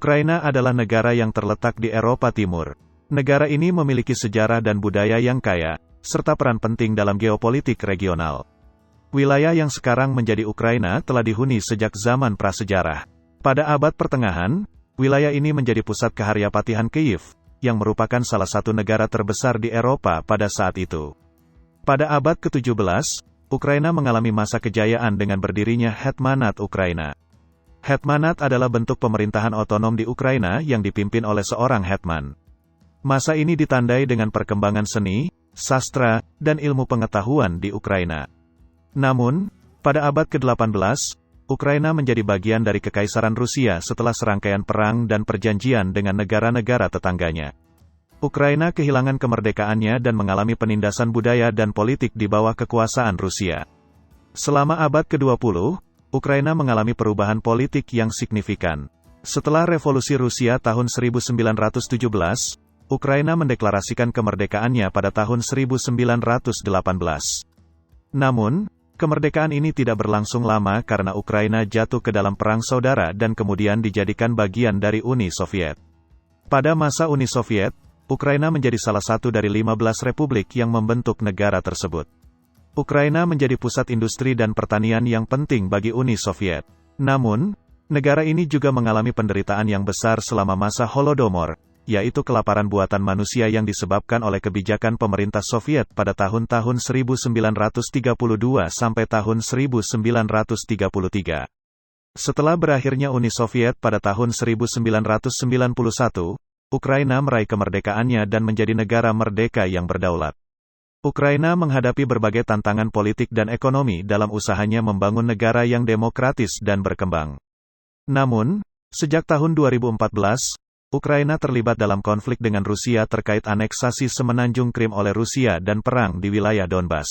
Ukraina adalah negara yang terletak di Eropa Timur. Negara ini memiliki sejarah dan budaya yang kaya, serta peran penting dalam geopolitik regional. Wilayah yang sekarang menjadi Ukraina telah dihuni sejak zaman prasejarah. Pada abad pertengahan, wilayah ini menjadi pusat Kehariapatihan Kyiv, yang merupakan salah satu negara terbesar di Eropa pada saat itu. Pada abad ke-17, Ukraina mengalami masa kejayaan dengan berdirinya Hetmanat Ukraina. Hetmanat adalah bentuk pemerintahan otonom di Ukraina yang dipimpin oleh seorang hetman. Masa ini ditandai dengan perkembangan seni, sastra, dan ilmu pengetahuan di Ukraina. Namun, pada abad ke-18, Ukraina menjadi bagian dari Kekaisaran Rusia setelah serangkaian perang dan perjanjian dengan negara-negara tetangganya. Ukraina kehilangan kemerdekaannya dan mengalami penindasan budaya dan politik di bawah kekuasaan Rusia. Selama abad ke-20, Ukraina mengalami perubahan politik yang signifikan. Setelah Revolusi Rusia tahun 1917, Ukraina mendeklarasikan kemerdekaannya pada tahun 1918. Namun, kemerdekaan ini tidak berlangsung lama karena Ukraina jatuh ke dalam perang saudara dan kemudian dijadikan bagian dari Uni Soviet. Pada masa Uni Soviet, Ukraina menjadi salah satu dari 15 republik yang membentuk negara tersebut. Ukraina menjadi pusat industri dan pertanian yang penting bagi Uni Soviet. Namun, negara ini juga mengalami penderitaan yang besar selama masa Holodomor, yaitu kelaparan buatan manusia yang disebabkan oleh kebijakan pemerintah Soviet pada tahun-tahun 1932 sampai tahun 1933. Setelah berakhirnya Uni Soviet pada tahun 1991, Ukraina meraih kemerdekaannya dan menjadi negara merdeka yang berdaulat. Ukraina menghadapi berbagai tantangan politik dan ekonomi dalam usahanya membangun negara yang demokratis dan berkembang. Namun, sejak tahun 2014, Ukraina terlibat dalam konflik dengan Rusia terkait aneksasi semenanjung Krim oleh Rusia dan perang di wilayah Donbas.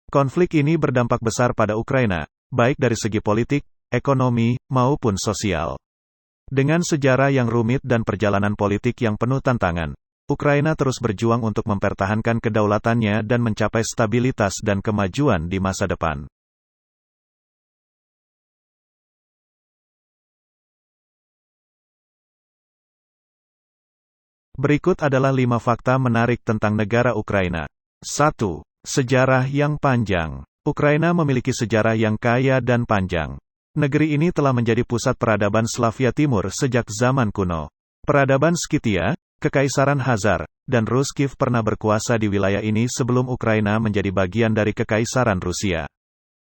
Konflik ini berdampak besar pada Ukraina, baik dari segi politik, ekonomi, maupun sosial. Dengan sejarah yang rumit dan perjalanan politik yang penuh tantangan, Ukraina terus berjuang untuk mempertahankan kedaulatannya dan mencapai stabilitas dan kemajuan di masa depan. Berikut adalah 5 fakta menarik tentang negara Ukraina. 1. Sejarah yang panjang. Ukraina memiliki sejarah yang kaya dan panjang. Negeri ini telah menjadi pusat peradaban Slavia Timur sejak zaman kuno. Peradaban Skythia, Kekaisaran Khazar, dan Rus Kiev pernah berkuasa di wilayah ini sebelum Ukraina menjadi bagian dari Kekaisaran Rusia.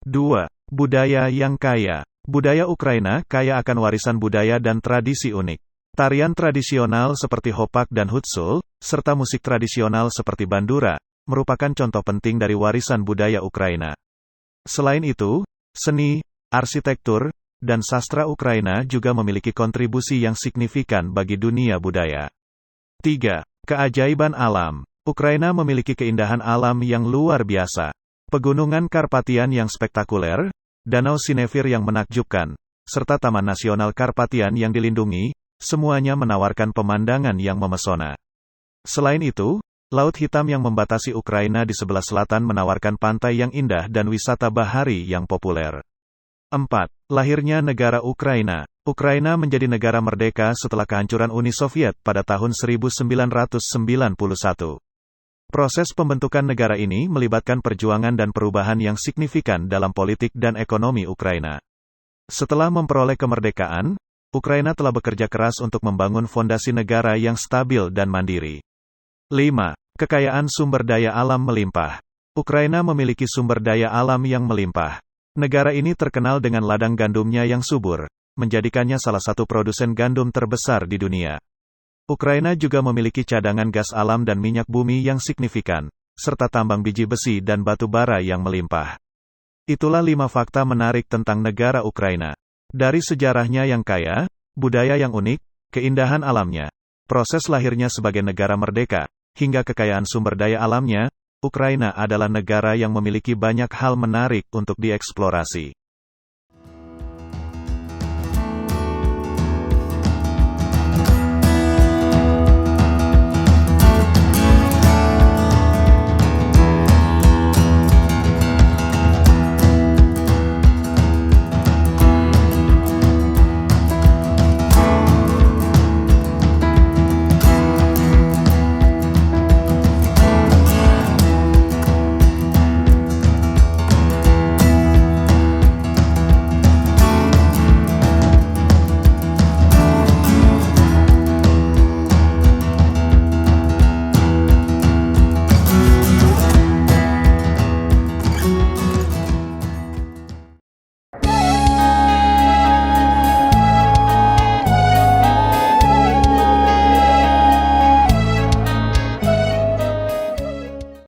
2. Budaya yang kaya. Budaya Ukraina kaya akan warisan budaya dan tradisi unik. Tarian tradisional seperti hopak dan hutsul, serta musik tradisional seperti bandura, merupakan contoh penting dari warisan budaya Ukraina. Selain itu, seni, arsitektur, dan sastra Ukraina juga memiliki kontribusi yang signifikan bagi dunia budaya. 3. Keajaiban alam. Ukraina memiliki keindahan alam yang luar biasa. Pegunungan Karpatian yang spektakuler, Danau Sinevir yang menakjubkan, serta Taman Nasional Karpatian yang dilindungi, semuanya menawarkan pemandangan yang memesona. Selain itu, Laut Hitam yang membatasi Ukraina di sebelah selatan menawarkan pantai yang indah dan wisata bahari yang populer. 4. Lahirnya negara Ukraina. Ukraina menjadi negara merdeka setelah kehancuran Uni Soviet pada tahun 1991. Proses pembentukan negara ini melibatkan perjuangan dan perubahan yang signifikan dalam politik dan ekonomi Ukraina. Setelah memperoleh kemerdekaan, Ukraina telah bekerja keras untuk membangun fondasi negara yang stabil dan mandiri. 5. Kekayaan sumber daya alam melimpah. Ukraina memiliki sumber daya alam yang melimpah. Negara ini terkenal dengan ladang gandumnya yang subur, menjadikannya salah satu produsen gandum terbesar di dunia. Ukraina juga memiliki cadangan gas alam dan minyak bumi yang signifikan, serta tambang biji besi dan batu bara yang melimpah. Itulah 5 fakta menarik tentang negara Ukraina. Dari sejarahnya yang kaya, budaya yang unik, keindahan alamnya, proses lahirnya sebagai negara merdeka, hingga kekayaan sumber daya alamnya, Ukraina adalah negara yang memiliki banyak hal menarik untuk dieksplorasi.